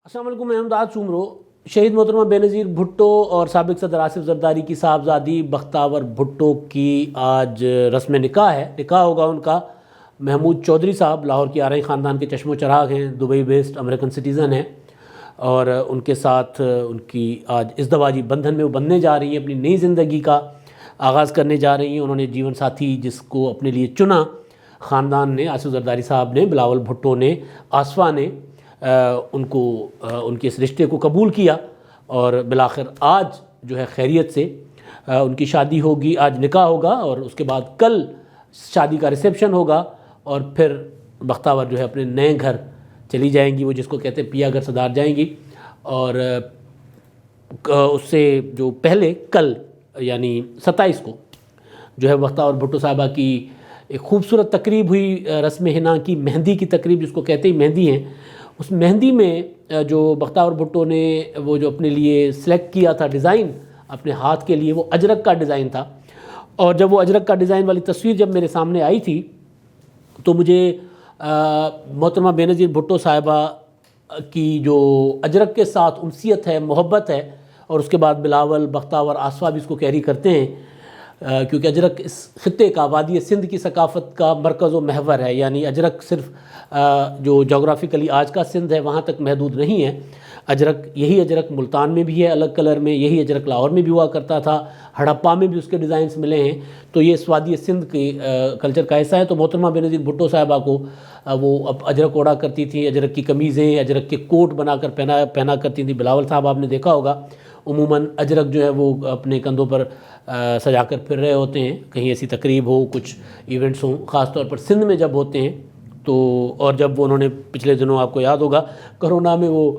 السلام علیکم، میں امداد سومرو۔ شہید محترمہ بینظیر بھٹو اور سابق صدر آصف زرداری کی صاحبزادی بختاور بھٹو کی آج رسم نکاح ہے۔ نکاح ہوگا ان کا۔ محمود چودھری صاحب لاہور کی آرائی خاندان کے چشم و چراغ ہیں، دبئی بیسڈ امریکن سٹیزن ہیں، اور ان کے ساتھ ان کی آج ازدواجی بندھن میں وہ بندھنے جا رہی ہیں، اپنی نئی زندگی کا آغاز کرنے جا رہی ہیں۔ انہوں نے جیون ساتھی جس کو اپنے لیے چنا، خاندان نے، آصف زرداری صاحب نے، بلاول بھٹو نے، آصفہ نے ان کو ان کے اس رشتے کو قبول کیا، اور بالآخر آج جو ہے خیریت سے ان کی شادی ہوگی۔ آج نکاح ہوگا اور اس کے بعد کل شادی کا ریسیپشن ہوگا، اور پھر بختاور جو ہے اپنے نئے گھر چلی جائیں گی، وہ جس کو کہتے ہیں پیا گھر صدار جائیں گی۔ اور اس سے جو پہلے کل یعنی 27 کو جو ہے بختاور بھٹو صاحبہ کی ایک خوبصورت تقریب ہوئی، رسم حنا کی، مہندی کی تقریب جس کو کہتے ہی مہندی ہیں۔ اس مہندی میں جو بختاور بھٹو نے وہ جو اپنے لیے سلیکٹ کیا تھا ڈیزائن اپنے ہاتھ کے لیے، وہ اجرک کا ڈیزائن تھا۔ اور جب وہ اجرک کا ڈیزائن والی تصویر جب میرے سامنے آئی تھی تو مجھے محترمہ بینظیر بھٹو صاحبہ کی جو اجرک کے ساتھ انسیت ہے، محبت ہے، اور اس کے بعد بلاول، بختاور، آصفہ بھی اس کو کیری کرتے ہیں، کیونکہ اجرک اس خطے کا، وادی سندھ کی ثقافت کا مرکز و محور ہے۔ یعنی اجرک صرف جو جغرافیکلی آج کا سندھ ہے وہاں تک محدود نہیں ہے۔ اجرک، یہی اجرک ملتان میں بھی ہے الگ کلر میں، یہی اجرک لاہور میں بھی ہوا کرتا تھا، ہڑپا میں بھی اس کے ڈیزائنز ملے ہیں۔ تو یہ اس وادی سندھ کے کلچر کا حصہ ہے۔ تو محترمہ بینظیر بھٹو صاحبہ کو وہ اب اجرک اوڑا کرتی تھیں، اجرک کی قمیضیں، اجرک کے کوٹ بنا کر پہنا کرتی تھیں۔ بلاول صاحب آپ نے دیکھا ہوگا عموماً اجرک جو ہے وہ اپنے کندھوں پر سجا کر پھر رہے ہوتے ہیں، کہیں ایسی تقریب ہو، کچھ ایونٹس ہوں، خاص طور پر سندھ میں جب ہوتے ہیں تو۔ اور جب وہ انہوں نے پچھلے دنوں آپ کو یاد ہوگا کرونا میں وہ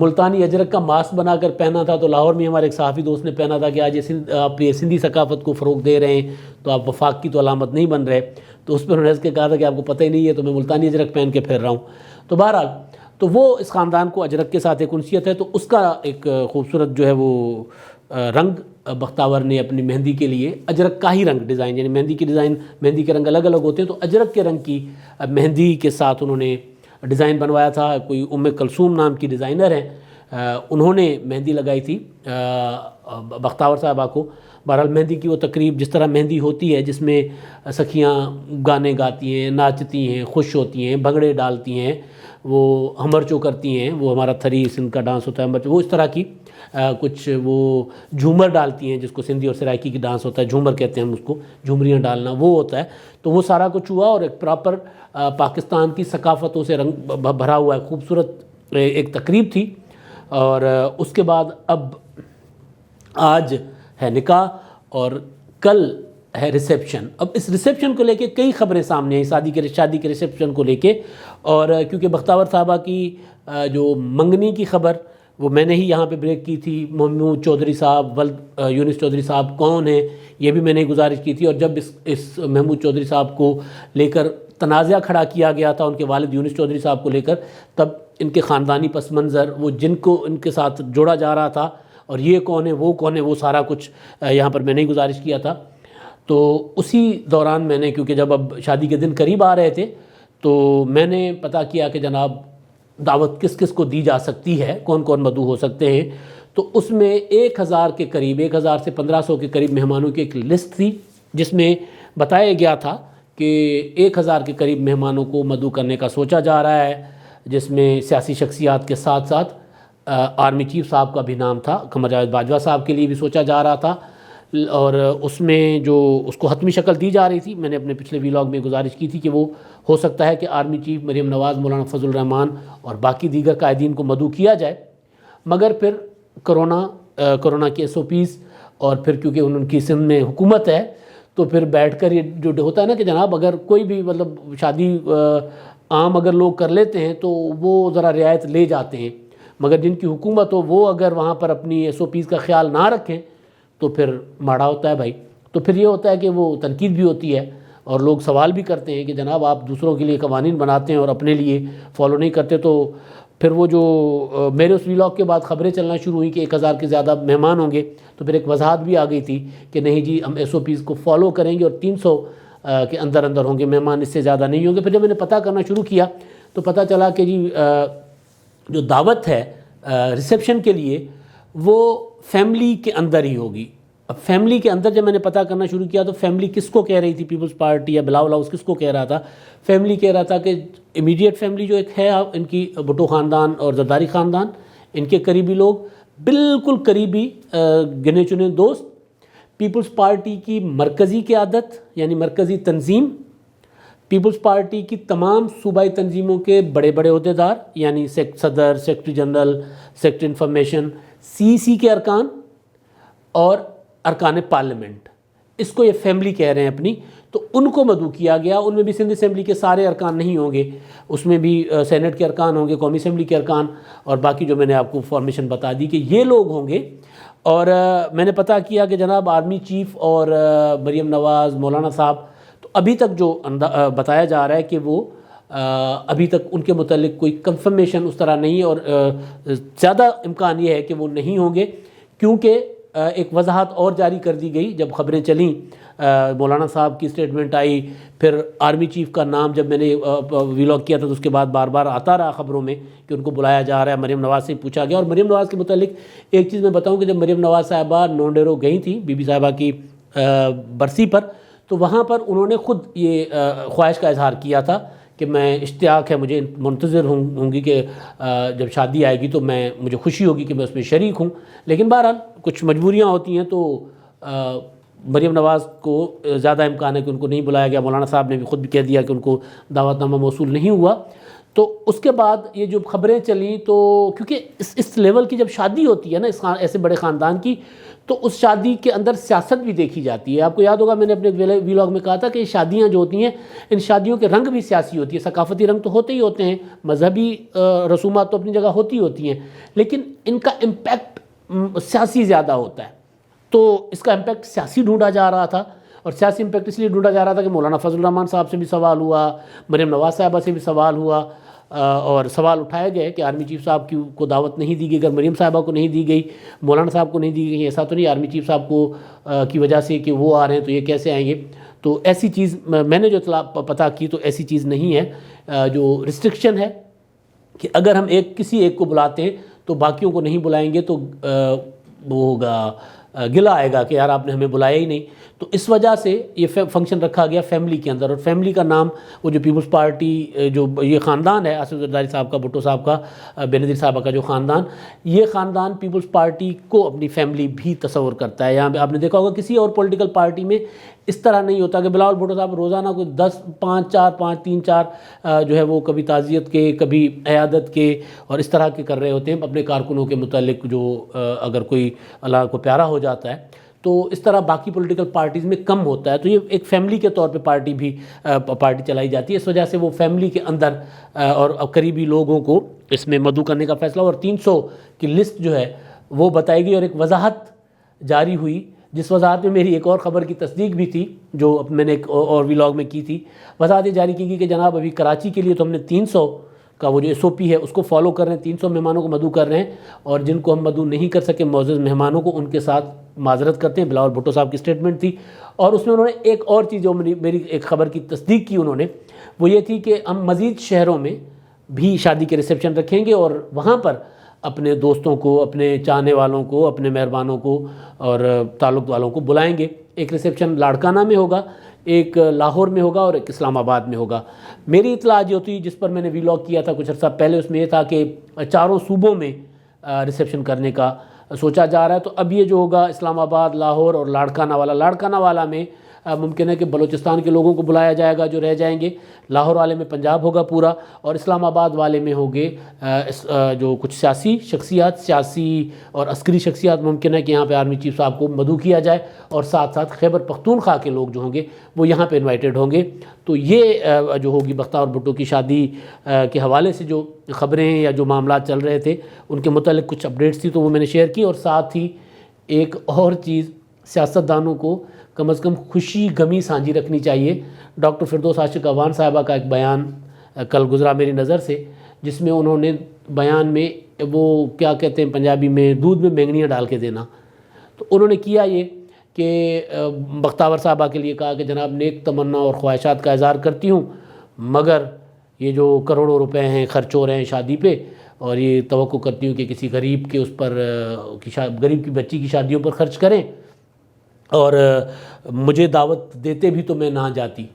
ملتانی اجرک کا ماسک بنا کر پہنا تھا، تو لاہور میں ہمارے ایک صحافی دوست نے پہنا تھا کہ آج آپ یہ سندھی ثقافت کو فروغ دے رہے ہیں تو آپ وفاق کی تو علامت نہیں بن رہے۔ تو اس پہ انہوں نے اس کے کہا تھا کہ آپ کو پتہ ہی نہیں ہے تو میں ملتانی اجرک پہن کے پھر رہا ہوں۔ تو بہرحال تو وہ اس خاندان کو اجرک کے ساتھ ایک انسیت ہے، تو اس کا ایک خوبصورت جو ہے وہ رنگ بختاور نے اپنی مہندی کے لیے اجرک کا ہی رنگ ڈیزائن، یعنی مہندی کی ڈیزائن، مہندی کے رنگ الگ الگ ہوتے ہیں، تو اجرک کے رنگ کی مہندی کے ساتھ انہوں نے ڈیزائن بنوایا تھا۔ کوئی کلثوم نام کی ڈیزائنر ہیں، انہوں نے مہندی لگائی تھی بختاور صاحبہ کو۔ بہرحال مہندی کی وہ تقریب جس طرح مہندی ہوتی ہے، جس میں سکھیاں گانے گاتی ہیں، ناچتی ہیں، خوش ہوتی ہیں، بھنگڑے ڈالتی ہیں، وہ ہمرچو کرتی ہیں، وہ ہمارا تھری سندھ کا ڈانس ہوتا ہے ہمرچو، وہ اس طرح کی کچھ وہ جھومر ڈالتی ہیں، جس کو سندھی اور سرائکی کی ڈانس ہوتا ہے، جھومر کہتے ہیں ہم اس کو، جھومریاں ڈالنا وہ ہوتا ہے۔ تو وہ سارا کچھ ہوا، اور ایک پراپر پاکستان کی ثقافتوں سے رنگ بھرا ہوا ہے، خوبصورت ایک تقریب تھی۔ اور اس کے بعد اب آج ہے نکاح اور کل ہے ریسیپشن۔ اب اس ریسیپشن کو لے کے کئی خبریں سامنے آئیں، شادی کے ریسیپشن کو لے کے، اور کیونکہ بختاور صاحبہ کی جو منگنی کی خبر وہ میں نے ہی یہاں پہ بریک کی تھی۔ محمود چودھری صاحب، ولد یونس چودھری صاحب کون ہیں یہ بھی میں نے گزارش کی تھی، اور جب اس محمود چودھری صاحب کو لے کر تنازعہ کھڑا کیا گیا تھا ان کے والد یونس چودھری صاحب کو لے کر، تب ان کے خاندانی پس منظر، وہ جن کو ان کے ساتھ جوڑا جا رہا تھا، اور یہ کون ہے وہ کون ہے، وہ سارا کچھ یہاں پر میں نے گزارش کیا تھا۔ تو اسی دوران میں نے، کیونکہ جب اب شادی کے دن قریب آ رہے تھے، تو میں نے پتہ کیا کہ جناب دعوت کس کس کو دی جا سکتی ہے، کون کون مدعو ہو سکتے ہیں۔ تو اس میں 1000 کے قریب، 1000 سے 1500 کے قریب مہمانوں کی ایک لسٹ تھی، جس میں بتایا گیا تھا کہ 1000 کے قریب مہمانوں کو مدعو کرنے کا سوچا جا رہا ہے، جس میں سیاسی شخصیات کے ساتھ ساتھ آرمی چیف صاحب کا بھی نام تھا، قمر جاوید باجوہ صاحب کے لیے بھی سوچا جا رہا تھا، اور اس میں جو اس کو حتمی شکل دی جا رہی تھی، میں نے اپنے پچھلے ویلاگ میں گزارش کی تھی کہ وہ ہو سکتا ہے کہ آرمی چیف مریم نواز، مولانا فضل الرحمان اور باقی دیگر قائدین کو مدعو کیا جائے، مگر پھر کرونا کی SOPs، اور پھر کیونکہ ان کی سندھ میں حکومت ہے، تو پھر بیٹھ کر یہ جو ہوتا ہے نا کہ جناب اگر کوئی بھی مطلب شادی عام اگر لوگ کر لیتے ہیں تو وہ ذرا رعایت لے جاتے ہیں، مگر جن کی حکومت ہو وہ اگر وہاں پر اپنی SOPs کا خیال نہ رکھیں تو پھر ماڑا ہوتا ہے بھائی۔ تو پھر یہ ہوتا ہے کہ وہ تنقید بھی ہوتی ہے، اور لوگ سوال بھی کرتے ہیں کہ جناب آپ دوسروں کے لیے قوانین بناتے ہیں اور اپنے لیے فالو نہیں کرتے۔ تو پھر وہ جو میرے اس ویلاگ کے بعد خبریں چلنا شروع ہوئیں کہ 1000 کے زیادہ مہمان ہوں گے، تو پھر ایک وضاحت بھی آ گئی تھی کہ نہیں جی ہم SOPs کو فالو کریں گے، اور 300 کے اندر ہوں گے مہمان، اس سے زیادہ نہیں ہوں گے۔ پھر جب میں نے پتہ کرنا شروع کیا تو پتہ چلا کہ جی جو دعوت ہے ریسیپشن کے لیے وہ فیملی کے اندر ہی ہوگی. اب فیملی کے اندر جب میں نے پتہ کرنا شروع کیا تو فیملی کس کو کہہ رہی تھی پیپلز پارٹی یا بلاول ہاؤس کس کو کہہ رہا تھا؟ فیملی کہہ رہا تھا کہ امیڈیٹ فیملی جو ایک ہے ان کی بھٹو خاندان اور زرداری خاندان، ان کے قریبی لوگ، بالکل قریبی گنے چنے دوست، پیپلز پارٹی کی مرکزی قیادت یعنی مرکزی تنظیم، پیپلز پارٹی کی تمام صوبائی تنظیموں کے بڑے بڑے عہدیدار یعنی صدر، سیکرٹری جنرل، سیکرٹری انفارمیشن، سی کے ارکان اور ارکان پارلیمنٹ، اس کو یہ فیملی کہہ رہے ہیں اپنی. تو ان کو مدعو کیا گیا. ان میں بھی سندھ اسمبلی کے سارے ارکان نہیں ہوں گے، اس میں بھی سینٹ کے ارکان ہوں گے، قومی اسمبلی کے ارکان، اور باقی جو میں نے آپ کو فارمیشن بتا دی کہ یہ لوگ ہوں گے. اور میں نے پتہ کیا کہ جناب آرمی چیف اور مریم نواز، مولانا صاحب، تو ابھی تک جو بتایا جا رہا ہے کہ وہ ابھی تک ان کے متعلق کوئی کنفرمیشن اس طرح نہیں، اور زیادہ امکان یہ ہے کہ وہ نہیں ہوں گے، کیونکہ ایک وضاحت اور جاری کر دی گئی جب خبریں چلیں. مولانا صاحب کی اسٹیٹمنٹ آئی، پھر آرمی چیف کا نام جب میں نے ویلاگ کیا تھا تو اس کے بعد بار بار آتا رہا خبروں میں کہ ان کو بلایا جا رہا ہے. مریم نواز سے پوچھا گیا. اور مریم نواز کے متعلق ایک چیز میں بتاؤں کہ جب مریم نواز صاحبہ نونڈیرو گئی تھیں بی بی صاحبہ کی برسی پر، تو وہاں پر انہوں نے خود یہ خواہش کا اظہار کیا تھا کہ میں اشتیاق ہے، مجھے منتظر ہوں گی کہ جب شادی آئے گی تو مجھے خوشی ہوگی کہ میں اس میں شریک ہوں. لیکن بہرحال کچھ مجبوریاں ہوتی ہیں تو مریم نواز کو زیادہ امکان ہے کہ ان کو نہیں بلایا گیا. مولانا صاحب نے بھی خود بھی کہہ دیا کہ ان کو دعوت نامہ موصول نہیں ہوا. تو اس کے بعد یہ جو خبریں چلیں تو کیونکہ اس لیول کی جب شادی ہوتی ہے نا ایسے بڑے خاندان کی، تو اس شادی کے اندر سیاست بھی دیکھی جاتی ہے. آپ کو یاد ہوگا میں نے اپنے ویلاگ میں کہا تھا کہ شادیاں جو ہوتی ہیں ان شادیوں کے رنگ بھی سیاسی ہوتی ہے. ثقافتی رنگ تو ہوتے ہی ہوتے ہیں، مذہبی رسومات تو اپنی جگہ ہوتی ہوتی ہیں، لیکن ان کا امپیکٹ سیاسی زیادہ ہوتا ہے. تو اس کا امپیکٹ سیاسی ڈھونڈا جا رہا تھا، اور سیاسی امپیکٹ اس لیے ڈھونڈا جا رہا تھا کہ مولانا فضل الرحمان صاحب سے بھی سوال ہوا، مریم نواز صاحبہ سے بھی سوال ہوا، اور سوال اٹھائے گئے کہ آرمی چیف صاحب کو دعوت نہیں دی گئی. اگر مریم صاحبہ کو نہیں دی گئی، مولانا صاحب کو نہیں دی گئی، ایسا تو نہیں آرمی چیف صاحب کو کی وجہ سے کہ وہ آ رہے ہیں تو یہ کیسے آئیں گے. تو ایسی چیز میں نے جو اطلاع پتہ کی تو ایسی چیز نہیں ہے. جو ریسٹرکشن ہے کہ اگر ہم کسی ایک کو بلاتے ہیں تو باقیوں کو نہیں بلائیں گے تو وہ ہوگا، گلہ آئے گا کہ یار آپ نے ہمیں بلایا ہی نہیں. تو اس وجہ سے یہ فنکشن رکھا گیا فیملی کے اندر. اور فیملی کا نام وہ جو پیپلز پارٹی جو یہ خاندان ہے، آصف زرداری صاحب کا، بھٹو صاحب کا، بینظیر صاحبہ کا جو خاندان، یہ خاندان پیپلز پارٹی کو اپنی فیملی بھی تصور کرتا ہے. یہاں پہ آپ نے دیکھا ہوگا کسی اور پولیٹیکل پارٹی میں اس طرح نہیں ہوتا کہ بلاول بھٹو صاحب روزانہ کوئی 5 جو ہے وہ کبھی تعزیت کے، کبھی عیادت کے اور اس طرح کے کر رہے ہوتے ہیں اپنے کارکنوں کے متعلق، جو اگر کوئی اللہ کو پیارا ہو جاتا ہے تو اس طرح باقی پولیٹیکل پارٹیز میں کم ہوتا ہے. تو یہ ایک فیملی کے طور پہ پارٹی چلائی جاتی ہے. اس وجہ سے وہ فیملی کے اندر اور قریبی لوگوں کو اس میں مدعو کرنے کا فیصلہ، اور 300 کی لسٹ جو ہے وہ بتائی گئی. اور ایک وضاحت جاری ہوئی جس وضاحت میں میری ایک اور خبر کی تصدیق بھی تھی جو میں نے ایک اور ویلاگ میں کی تھی. وضاحت جاری کی گئی کہ جناب ابھی کراچی کے لیے تو ہم نے 300 کا وہ جو SOP ہے اس کو فالو کر رہے ہیں، 300 مہمانوں کو مدعو کر رہے ہیں، اور جن کو ہم مدعو نہیں کر سکے معزز مہمانوں کو ان کے ساتھ معذرت کرتے ہیں. بلاول بھٹو صاحب کی اسٹیٹمنٹ تھی. اور اس میں انہوں نے ایک اور چیز جو میری ایک خبر کی تصدیق کی انہوں نے، وہ یہ تھی کہ ہم مزید شہروں میں بھی شادی کے ریسیپشن رکھیں گے اور وہاں پر اپنے دوستوں کو، اپنے چاہنے والوں کو، اپنے مہربانوں کو اور تعلق والوں کو بلائیں گے. ایک ریسیپشن لاڑکانہ میں ہوگا، ایک لاہور میں ہوگا اور ایک اسلام آباد میں ہوگا. میری اطلاع جو تھی جس پر میں نے ویلاگ کیا تھا کچھ عرصہ پہلے، اس میں یہ تھا کہ 4 صوبوں میں ریسیپشن کرنے کا سوچا جا رہا ہے. تو اب یہ جو ہوگا اسلام آباد، لاہور اور لاڑکانہ والا میں ممکن ہے کہ بلوچستان کے لوگوں کو بلایا جائے گا جو رہ جائیں گے، لاہور والے میں پنجاب ہوگا پورا، اور اسلام آباد والے میں ہوگے جو کچھ سیاسی اور عسکری شخصیات. ممکن ہے کہ یہاں پہ آرمی چیف صاحب کو مدعو کیا جائے، اور ساتھ ساتھ خیبر پختونخوا کے لوگ جو ہوں گے وہ یہاں پہ انوائٹڈ ہوں گے. تو یہ جو ہوگی بختیار بھٹو کی شادی کے حوالے سے جو خبریں یا جو معاملات چل رہے تھے ان کے متعلق کچھ اپڈیٹس تھی تو وہ میں نے شیئر کی. اور ساتھ ہی ایک اور چیز، سیاستدانوں کو کم از کم خوشی غمی سانجھی رکھنی چاہیے. ڈاکٹر فردوس عاشق اعوان صاحبہ کا ایک بیان کل گزرا میری نظر سے، جس میں انہوں نے بیان میں وہ کیا کہتے ہیں پنجابی میں دودھ میں مینگنیاں ڈال کے دینا. تو انہوں نے کیا یہ کہ بختیار صاحبہ کے لیے کہا کہ جناب نیک تمنا اور خواہشات کا اظہار کرتی ہوں، مگر یہ جو کروڑوں روپے ہیں خرچ ہو رہے ہیں شادی پہ اور یہ توقع کرتی ہوں کہ کسی غریب کے اس پر غریب کی بچی کی شادیوں پر خرچ کریں، اور مجھے دعوت دیتے بھی تو میں نہ جاتی.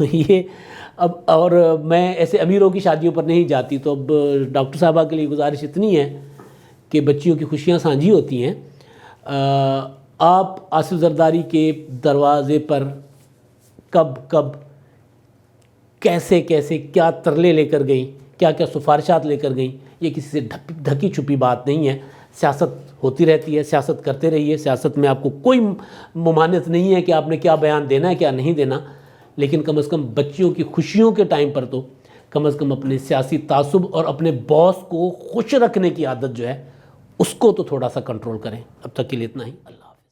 یہ اب اور میں ایسے امیروں کی شادیوں پر نہیں جاتی. تو اب ڈاکٹر صاحبہ کے لیے گزارش اتنی ہے کہ بچیوں کی خوشیاں سانجھی ہوتی ہیں. آپ آصف زرداری کے دروازے پر کب کیسے کیا ترلے لے کر گئیں، کیا سفارشات لے کر گئیں، یہ کسی سے ڈھکی چھپی بات نہیں ہے. سیاست ہوتی رہتی ہے، سیاست کرتے رہیے. سیاست میں آپ کو کوئی ممانعت نہیں ہے کہ آپ نے کیا بیان دینا ہے کیا نہیں دینا، لیکن کم از کم بچیوں کی خوشیوں کے ٹائم پر تو کم از کم اپنے سیاسی تعصب اور اپنے باس کو خوش رکھنے کی عادت جو ہے اس کو تو تھوڑا سا کنٹرول کریں. اب تک کے لیے اتنا ہی. اللہ